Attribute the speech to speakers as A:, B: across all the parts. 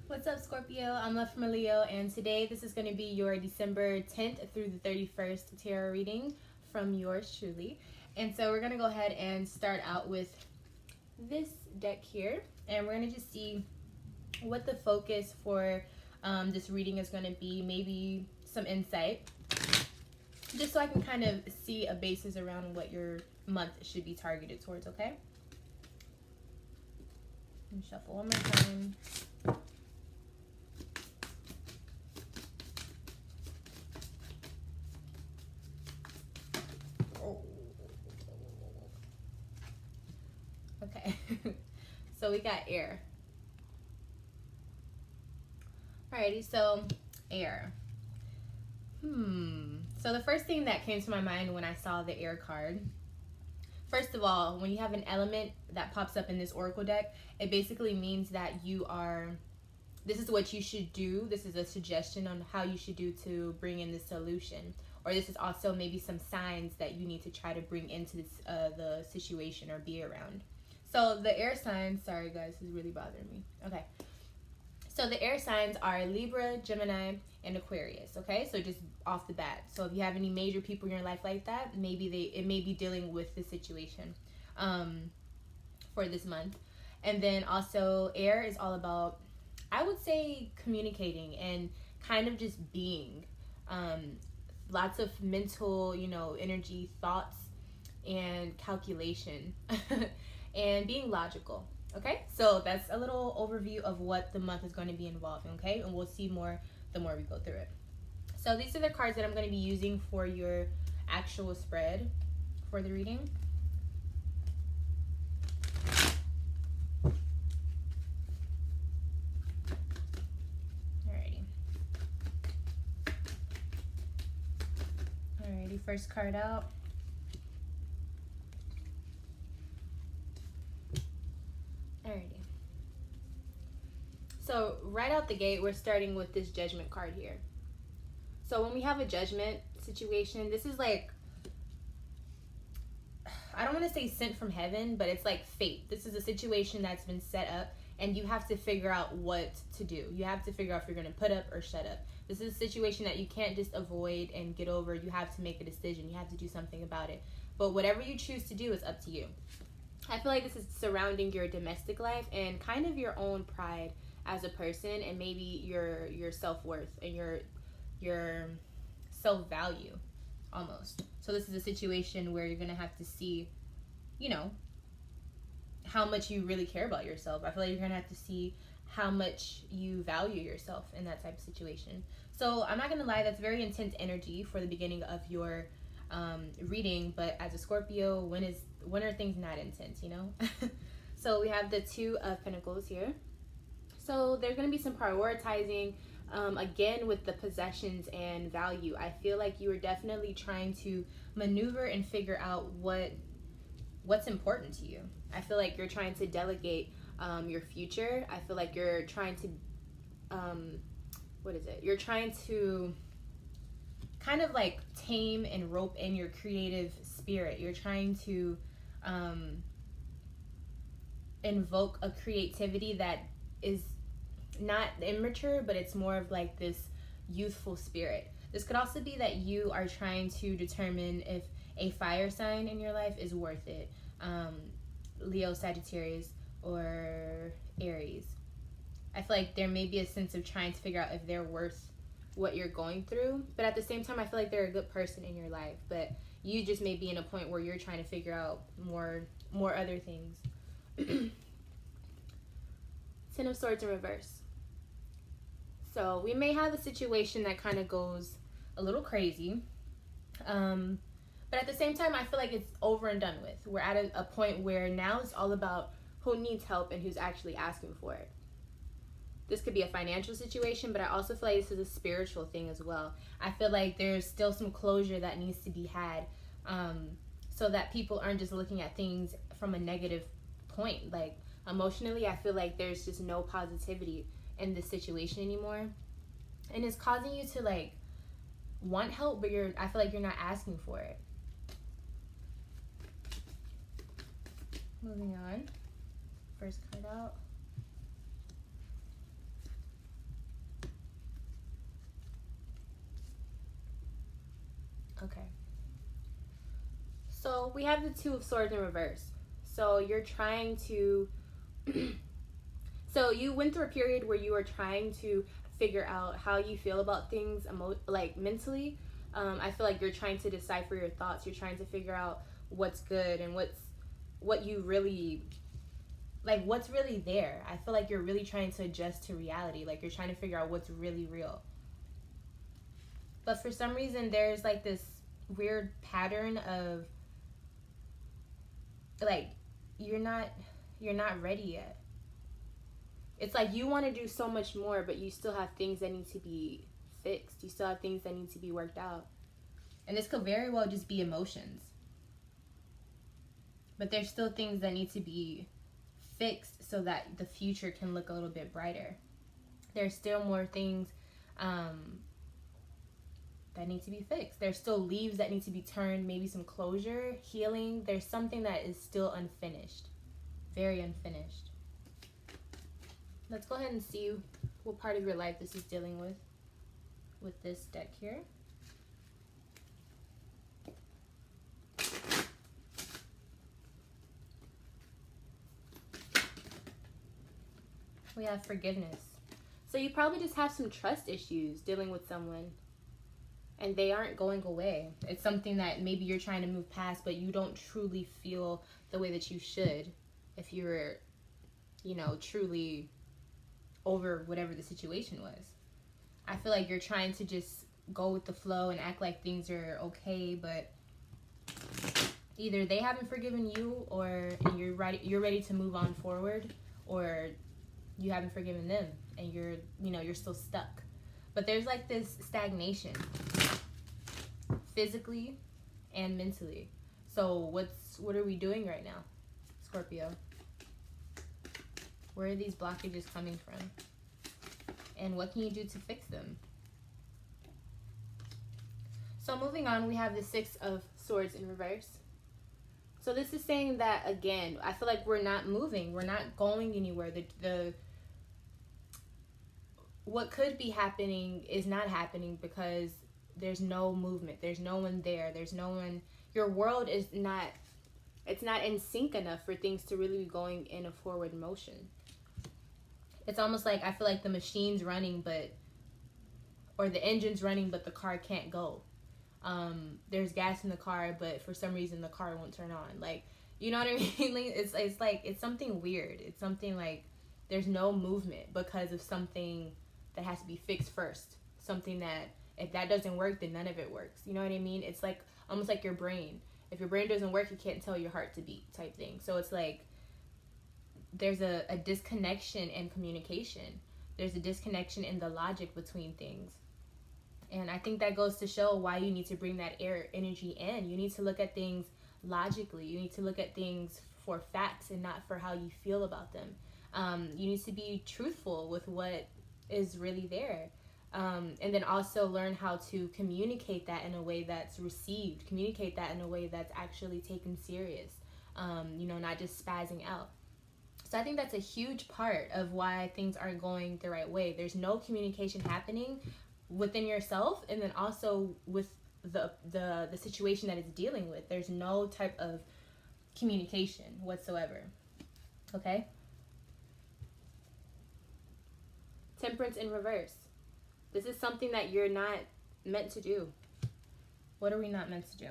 A: What's up, Scorpio? I'm Love from a Leo, and today this is going to be your December 10th through the 31st tarot reading from yours truly. And so we're going to go ahead and start out with this deck here, and we're going to just see what the focus for this reading is going to be, maybe some insight, just so I can kind of see a basis around what your month should be targeted towards, okay? And shuffle one more time. Okay, so we got air. Alrighty, so air. So the first thing that came to my mind when I saw the air card, first of all, when you have an element that pops up in this oracle deck, it basically means that this is what you should do. This is a suggestion on how you should do to bring in the solution. Or this is also maybe some signs that you need to try to bring into this, the situation or be around. So the air signs, sorry guys, this is really bothering me. Okay. So the air signs are Libra, Gemini, and Aquarius, okay? So just off the bat. So if you have any major people in your life like that, it may be dealing with the situation for this month. And then also air is all about, I would say, communicating and kind of just being. Lots of mental, energy, thoughts, and calculation. And being logical, okay? So that's a little overview of what the month is going to be involving, okay? And we'll see more the more we go through it. So these are the cards that I'm going to be using for your actual spread for the reading. Alrighty, first card out. Alrighty. So right out the gate, we're starting with this judgment card here. So when we have a judgment situation, this is like, I don't want to say sent from heaven, but it's like fate. This is a situation that's been set up, and you have to figure out what to do. You have to figure out if you're going to put up or shut up. This is a situation that you can't just avoid and get over. You have to make a decision. You have to do something about it. But whatever you choose to do is up to you. I feel like this is surrounding your domestic life and kind of your own pride as a person, and maybe your self-worth and your self-value almost. So this is a situation where you're going to have to see, how much you really care about yourself. I feel like you're going to have to see how much you value yourself in that type of situation. So I'm not going to lie, that's very intense energy for the beginning of your reading, but as a Scorpio, when are things not intense, So we have the Two of Pentacles here. So there's going to be some prioritizing, again, with the possessions and value. I feel like you are definitely trying to maneuver and figure out what's important to you. I feel like you're trying to delegate your future. I feel like you're trying to, You're trying to kind of like tame and rope in your creative spirit. You're trying to invoke a creativity that is not immature, but it's more of like this youthful spirit. This could also be that you are trying to determine if a fire sign in your life is worth it. Leo, Sagittarius, or Aries. I feel like there may be a sense of trying to figure out if they're worth what you're going through, but at the same time, I feel like they're a good person in your life, but you just may be in a point where you're trying to figure out more other things. Ten of Swords in reverse. So we may have a situation that kind of goes a little crazy, but at the same time, I feel like it's over and done with. We're at a point where now it's all about who needs help and who's actually asking for it. This could be a financial situation, but I also feel like this is a spiritual thing as well. I feel like there's still some closure that needs to be had, so that people aren't just looking at things from a negative point. Like emotionally, I feel like there's just no positivity in this situation anymore, and it's causing you to like want help, but I feel like you're not asking for it. Moving on. First card out. Okay. So we have the Two of Swords in reverse. So you're trying to so you went through a period where you were trying to figure out how you feel about things like mentally. I feel like you're trying to decipher your thoughts. You're trying to figure out what's good and what you really like, what's really there. I feel like you're really trying to adjust to reality. Like you're trying to figure out what's really real. But for some reason there's like this weird pattern of like you're not ready yet. It's like you want to do so much more, but you still have things that need to be fixed. You still have things that need to be worked out. And this could very well just be emotions. But there's still things that need to be fixed so that the future can look a little bit brighter. There's still more things that need to be fixed. There's still leaves that need to be turned, maybe some closure, healing. There's something that is still unfinished. Very unfinished. Let's go ahead and see what part of your life this is dealing with this deck here. We have forgiveness. So you probably just have some trust issues dealing with someone, and they aren't going away. It's something that maybe you're trying to move past, but you don't truly feel the way that you should if you were, truly over whatever the situation was. I feel like you're trying to just go with the flow and act like things are okay, but either they haven't forgiven you, or you're ready to move on forward, or you haven't forgiven them and you're still stuck. But there's like this stagnation physically and mentally. So what are we doing right now, Scorpio? Where are these blockages coming from? And what can you do to fix them? So moving on, we have the Six of Swords in reverse. So this is saying that, again, I feel like we're not moving. We're not going anywhere. The what could be happening is not happening because there's no movement. There's no one there. There's no one. Your world is not, it's not in sync enough for things to really be going in a forward motion. It's almost like I feel like the machine's running, or the engine's running, but the car can't go. There's gas in the car, but for some reason the car won't turn on. Like, you know what I mean? Like, it's like, it's something weird. It's something like there's no movement because of something that has to be fixed first. Something that if that doesn't work, then none of it works. You know what I mean? It's like almost like your brain. If your brain doesn't work, you can't tell your heart to beat type thing. So it's like there's a disconnection in communication. There's a disconnection in the logic between things. And I think that goes to show why you need to bring that air energy in. You need to look at things logically. You need to look at things for facts and not for how you feel about them. You need to be truthful with what is really there. And then also learn how to communicate that in a way that's received. Communicate that in a way that's actually taken serious. Not just spazzing out. So I think that's a huge part of why things aren't going the right way. There's no communication happening within yourself, and then also with the situation that it's dealing with. There's no type of communication whatsoever. Okay? Temperance in reverse. This is something that you're not meant to do. What are we not meant to do?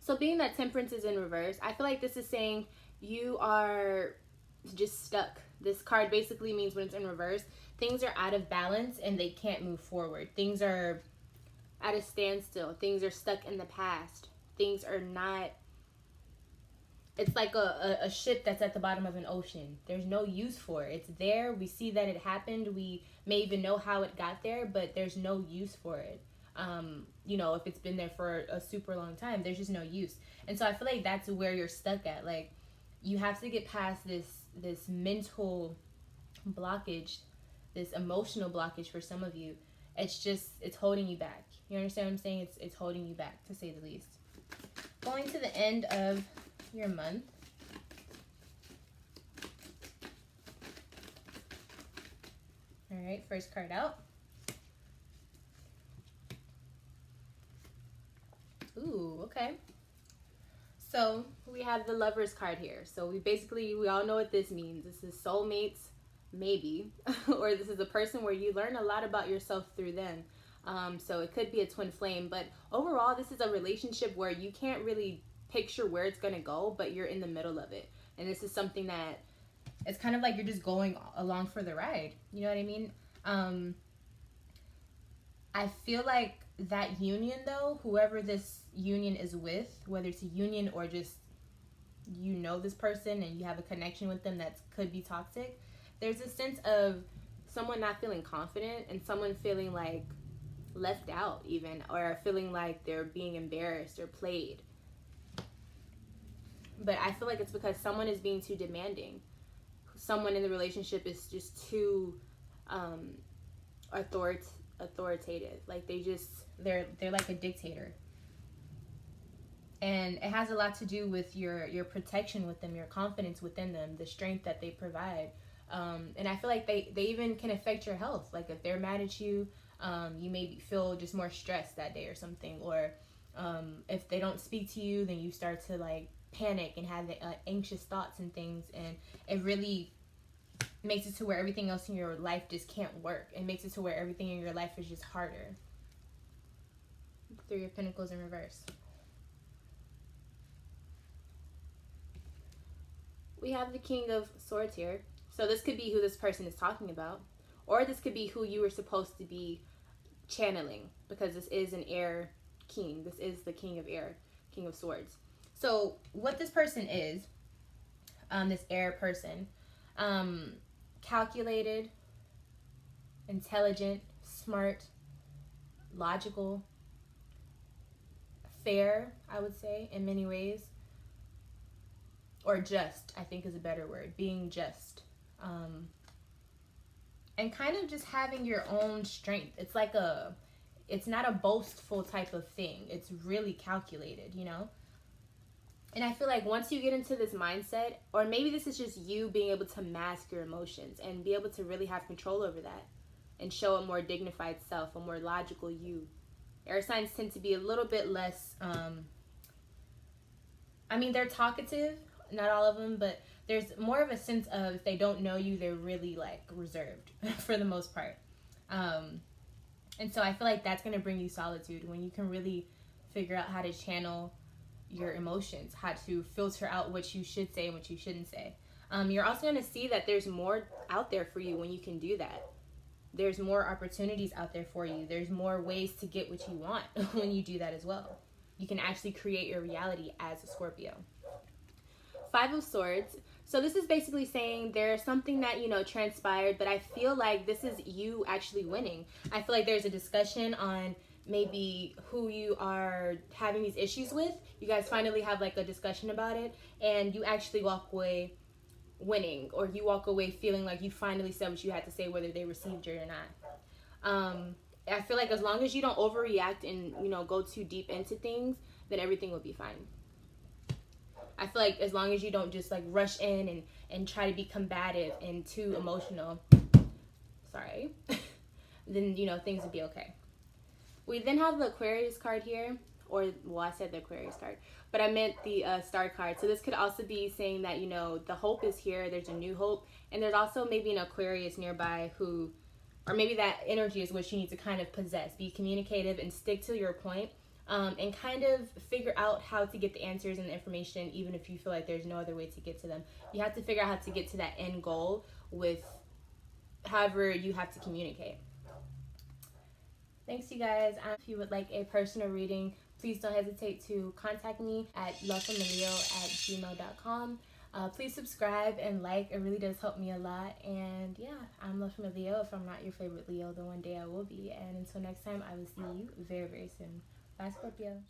A: So being that temperance is in reverse, I feel like this is saying you are just stuck. This card basically means when it's in reverse, things are out of balance and they can't move forward. Things are at a standstill. Things are stuck in the past. Things are not, it's like a ship that's at the bottom of an ocean. There's no use for it. It's there. We see that it happened. We may even know how it got there, but there's no use for it. You know, if it's been there for a super long time, there's just no use. And so I feel like that's where you're stuck at. Like, you have to get past this mental blockage, this emotional blockage for some of you. It's holding you back. You understand what I'm saying? It's holding you back, to say the least. Going to the end of your month. All right, first card out. Ooh, okay. So we have the Lovers card here. So we all know what this means. This is soulmates, maybe, or this is a person where you learn a lot about yourself through them. So it could be a twin flame, but overall, this is a relationship where you can't really picture where it's gonna go, but you're in the middle of it. And this is something that it's kind of like you're just going along for the ride. You know what I mean? I feel like that union, though, whoever this union is with, whether it's a union or just you know this person and you have a connection with them that could be toxic, there's a sense of someone not feeling confident and someone feeling like left out even, or feeling like they're being embarrassed or played. But I feel like it's because someone is being too demanding. Someone in the relationship is just too authoritative. Like they're like a dictator. And it has a lot to do with your protection with them, your confidence within them, the strength that they provide. And I feel like they even can affect your health. Like if they're mad at you, you may feel just more stressed that day or something. Or if they don't speak to you, then you start to like panic and have anxious thoughts and things. And it really makes it to where everything else in your life just can't work. It makes it to where everything in your life is just harder. Three of Pentacles in reverse. We have the King of Swords here. So this could be who this person is talking about. Or this could be who you were supposed to be channeling. Because this is an air king. This is the King of Air. King of Swords. So what this person is, this air person, calculated, intelligent, smart, logical, fair, I would say, in many ways. Or just, I think is a better word. Being just. And kind of just having your own strength. It's not a boastful type of thing. It's really calculated, you know? And I feel like once you get into this mindset, or maybe this is just you being able to mask your emotions and be able to really have control over that and show a more dignified self, a more logical you. Air signs tend to be a little bit less, they're talkative, not all of them, but there's more of a sense of if they don't know you, they're really like reserved for the most part. And so I feel like that's going to bring you solitude when you can really figure out how to channel your emotions, how to filter out what you should say and what you shouldn't say. You're also going to see that there's more out there for you when you can do that. There's more opportunities out there for you. There's more ways to get what you want when you do that as well. You can actually create your reality as a Scorpio. Five of Swords. So this is basically saying there's something that, transpired, but I feel like this is you actually winning. I feel like there's a discussion on maybe who you are having these issues with. You guys finally have like a discussion about it, and you actually walk away winning, or you walk away feeling like you finally said what you had to say, whether they received it or not. I feel like as long as you don't overreact and, go too deep into things, then everything will be fine. I feel like as long as you don't just like rush in and try to be combative and too emotional, then, things will be okay. We then have the Aquarius card here, I said the Aquarius card, but I meant the Star card. So this could also be saying that, the hope is here, there's a new hope, and there's also maybe an Aquarius nearby or maybe that energy is what you need to kind of possess. Be communicative and stick to your point, and kind of figure out how to get the answers and the information, even if you feel like there's no other way to get to them. You have to figure out how to get to that end goal with however you have to communicate. Thanks, you guys. If you would like a personal reading, please don't hesitate to contact me at lovefromtheleo@gmail.com. Please subscribe and like. It really does help me a lot. And yeah, I'm Love from a Leo. If I'm not your favorite Leo, then one day I will be. And until next time, I will see you very, very soon. Bye, Scorpio.